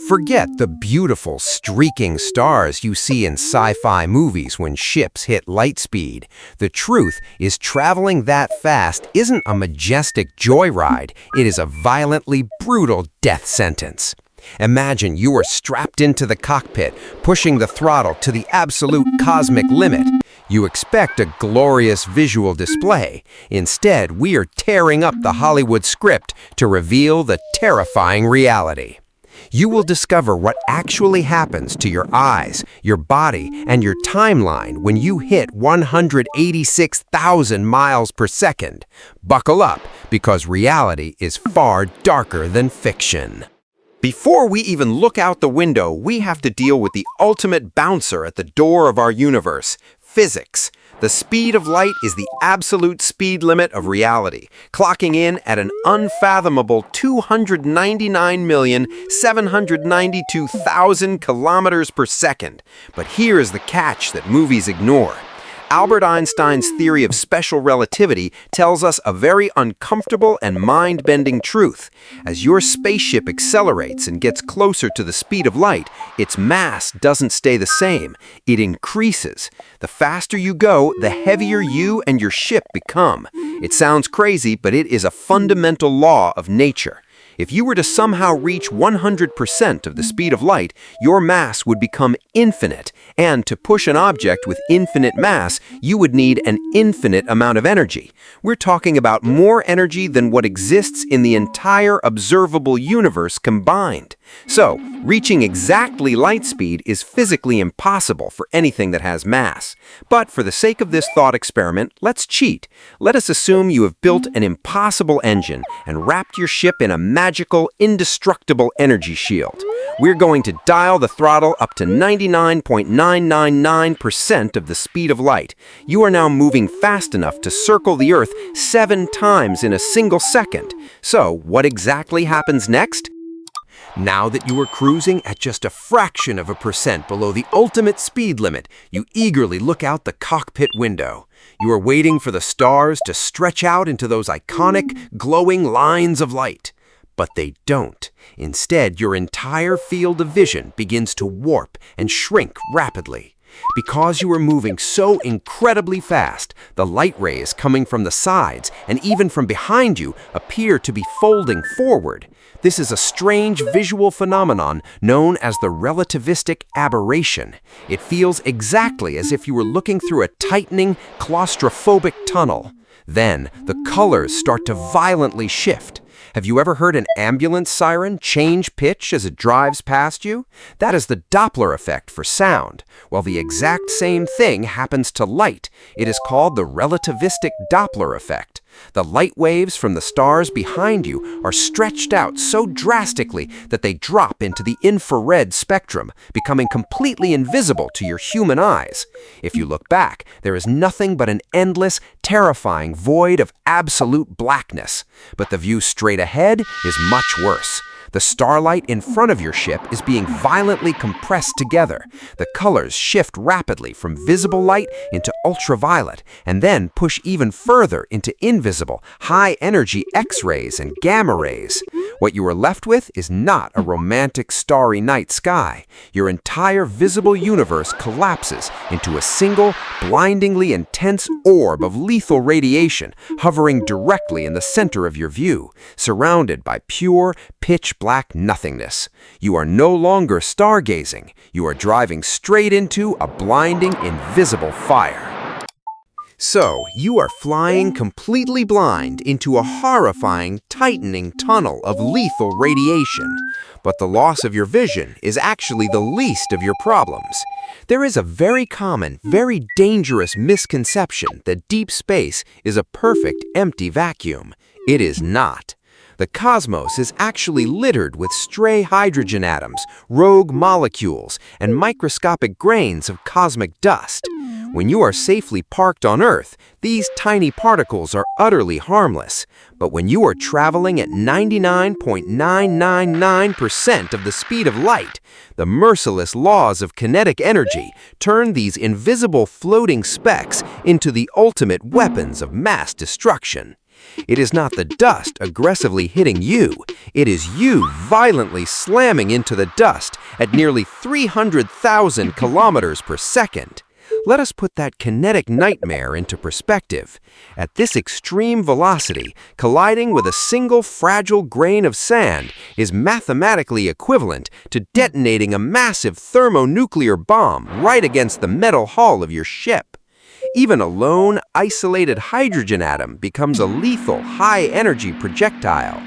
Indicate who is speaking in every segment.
Speaker 1: Forget the beautiful streaking stars you see in sci-fi movies when ships hit light speed. The truth is traveling that fast isn't a majestic joyride, it is a violently brutal death sentence. Imagine you are strapped into the cockpit, pushing the throttle to the absolute cosmic limit. You expect a glorious visual display. Instead, we are tearing up the Hollywood script to reveal the terrifying reality. You will discover what actually happens to your eyes, your body, and your timeline when you hit 186,000 miles per second. Buckle up, because reality is far darker than fiction. Before we even look out the window, we have to deal with the ultimate bouncer at the door of our universe, physics. The speed of light is the absolute speed limit of reality, clocking in at an unfathomable 299,792,000 kilometers per second. But here is the catch that movies ignore. Albert Einstein's theory of special relativity tells us a very uncomfortable and mind-bending truth. As your spaceship accelerates and gets closer to the speed of light, its mass doesn't stay the same. It increases. The faster you go, the heavier you and your ship become. It sounds crazy, but it is a fundamental law of nature. If you were to somehow reach 100% of the speed of light, your mass would become infinite, and to push an object with infinite mass, you would need an infinite amount of energy. We're talking about more energy than what exists in the entire observable universe combined. So, reaching exactly light speed is physically impossible for anything that has mass. But for the sake of this thought experiment, let's cheat. Let us assume you have built an impossible engine and wrapped your ship in a magical, indestructible energy shield. We're going to dial the throttle up to 99.999% of the speed of light. You are now moving fast enough to circle the Earth 7 times in a single second. So, what exactly happens next? Now that you are cruising at just a fraction of a percent below the ultimate speed limit, you eagerly look out the cockpit window. You are waiting for the stars to stretch out into those iconic, glowing lines of light. But they don't. Instead, your entire field of vision begins to warp and shrink rapidly. Because you are moving so incredibly fast, the light rays coming from the sides and even from behind you appear to be folding forward. This is a strange visual phenomenon known as the relativistic aberration. It feels exactly as if you were looking through a tightening, claustrophobic tunnel. Then, the colors start to violently shift. Have you ever heard an ambulance siren change pitch as it drives past you? That is the Doppler effect for sound. While the exact same thing happens to light, it is called the relativistic Doppler effect. The light waves from the stars behind you are stretched out so drastically that they drop into the infrared spectrum, becoming completely invisible to your human eyes. If you look back, there is nothing but an endless, terrifying void of absolute blackness. But the view straight ahead is much worse. The starlight in front of your ship is being violently compressed together. The colors shift rapidly from visible light into ultraviolet, and then push even further into invisible, high-energy X-rays and gamma rays. What you are left with is not a romantic starry night sky. Your entire visible universe collapses into a single, blindingly intense orb of lethal radiation, hovering directly in the center of your view, surrounded by pure, pitch-black nothingness. You are no longer stargazing. You are driving straight into a blinding, invisible fire. So, you are flying completely blind into a horrifying, tightening tunnel of lethal radiation. But the loss of your vision is actually the least of your problems. There is a very common, very dangerous misconception that deep space is a perfect, empty vacuum. It is not. The cosmos is actually littered with stray hydrogen atoms, rogue molecules, and microscopic grains of cosmic dust. When you are safely parked on Earth, these tiny particles are utterly harmless. But when you are traveling at 99.999% of the speed of light, the merciless laws of kinetic energy turn these invisible floating specks into the ultimate weapons of mass destruction. It is not the dust aggressively hitting you. It is you violently slamming into the dust at nearly 300,000 kilometers per second. Let us put that kinetic nightmare into perspective. At this extreme velocity, colliding with a single fragile grain of sand is mathematically equivalent to detonating a massive thermonuclear bomb right against the metal hull of your ship. Even a lone, isolated hydrogen atom becomes a lethal, high-energy projectile.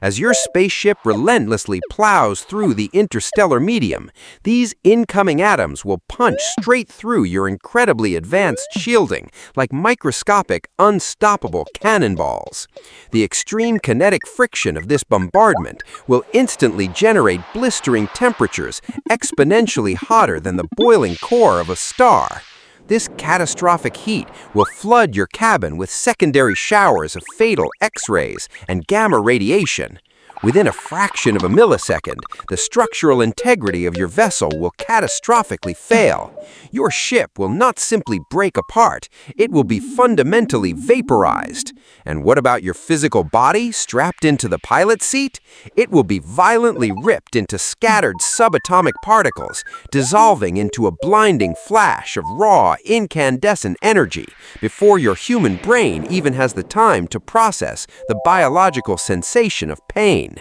Speaker 1: As your spaceship relentlessly plows through the interstellar medium, these incoming atoms will punch straight through your incredibly advanced shielding like microscopic, unstoppable cannonballs. The extreme kinetic friction of this bombardment will instantly generate blistering temperatures exponentially hotter than the boiling core of a star. This catastrophic heat will flood your cabin with secondary showers of fatal X-rays and gamma radiation. Within a fraction of a millisecond, the structural integrity of your vessel will catastrophically fail. Your ship will not simply break apart, it will be fundamentally vaporized. And what about your physical body strapped into the pilot's seat? It will be violently ripped into scattered subatomic particles, dissolving into a blinding flash of raw, incandescent energy before your human brain even has the time to process the biological sensation of pain.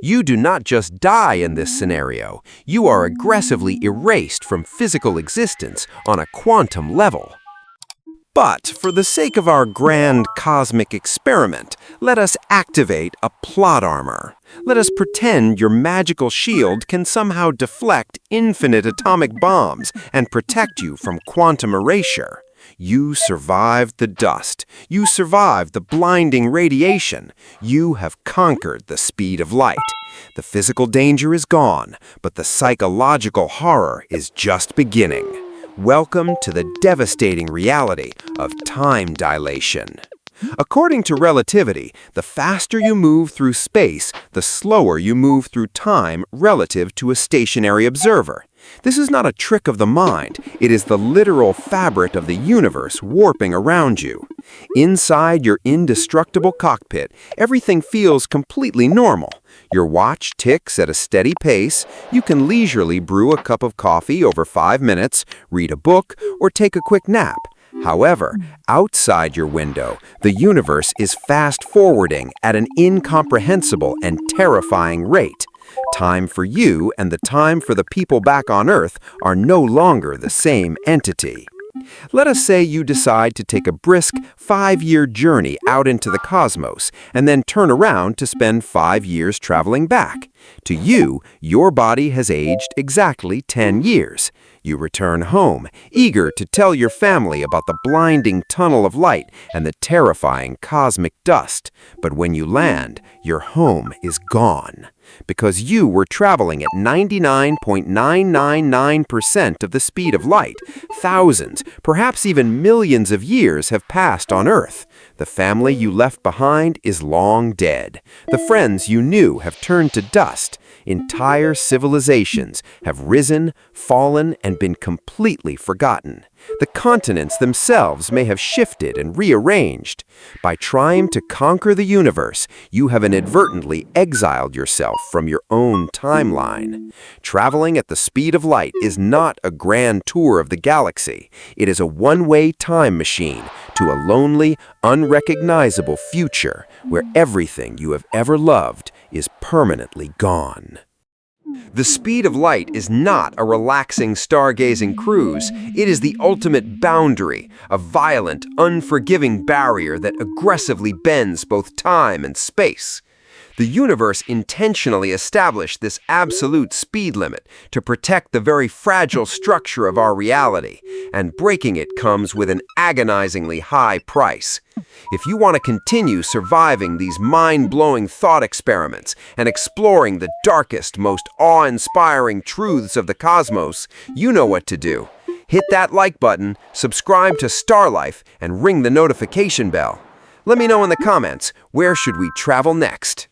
Speaker 1: You do not just die in this scenario, you are aggressively erased from physical existence on a quantum level. But for the sake of our grand cosmic experiment, let us activate a plot armor. Let us pretend your magical shield can somehow deflect infinite atomic bombs and protect you from quantum erasure. You survived the dust. You survived the blinding radiation. You have conquered the speed of light. The physical danger is gone, but the psychological horror is just beginning. Welcome to the devastating reality of time dilation. According to relativity, the faster you move through space, the slower you move through time relative to a stationary observer. This is not a trick of the mind, it is the literal fabric of the universe warping around you. Inside your indestructible cockpit, everything feels completely normal. Your watch ticks at a steady pace, you can leisurely brew a cup of coffee over 5 minutes, read a book, or take a quick nap. However, outside your window, the universe is fast-forwarding at an incomprehensible and terrifying rate. Time for you and the time for the people back on Earth are no longer the same entity. Let us say you decide to take a brisk 5-year journey out into the cosmos and then turn around to spend 5 years traveling back. To you, your body has aged exactly 10 years. You return home, eager to tell your family about the blinding tunnel of light and the terrifying cosmic dust. But when you land, your home is gone. Because you were traveling at 99.999% of the speed of light, thousands, perhaps even millions of years have passed on Earth. The family you left behind is long dead. The friends you knew have turned to dust. Entire civilizations have risen, fallen, and been completely forgotten. The continents themselves may have shifted and rearranged. By trying to conquer the universe, you have inadvertently exiled yourself from your own timeline. Traveling at the speed of light is not a grand tour of the galaxy. It is a one-way time machine to a lonely, unrecognizable future where everything you have ever loved is permanently gone. The speed of light is not a relaxing stargazing cruise. It is the ultimate boundary, a violent, unforgiving barrier that aggressively bends both time and space. The universe intentionally established this absolute speed limit to protect the very fragile structure of our reality, and breaking it comes with an agonizingly high price. If you want to continue surviving these mind-blowing thought experiments and exploring the darkest, most awe-inspiring truths of the cosmos, you know what to do. Hit that like button, subscribe to Star Life, and ring the notification bell. Let me know in the comments, where should we travel next?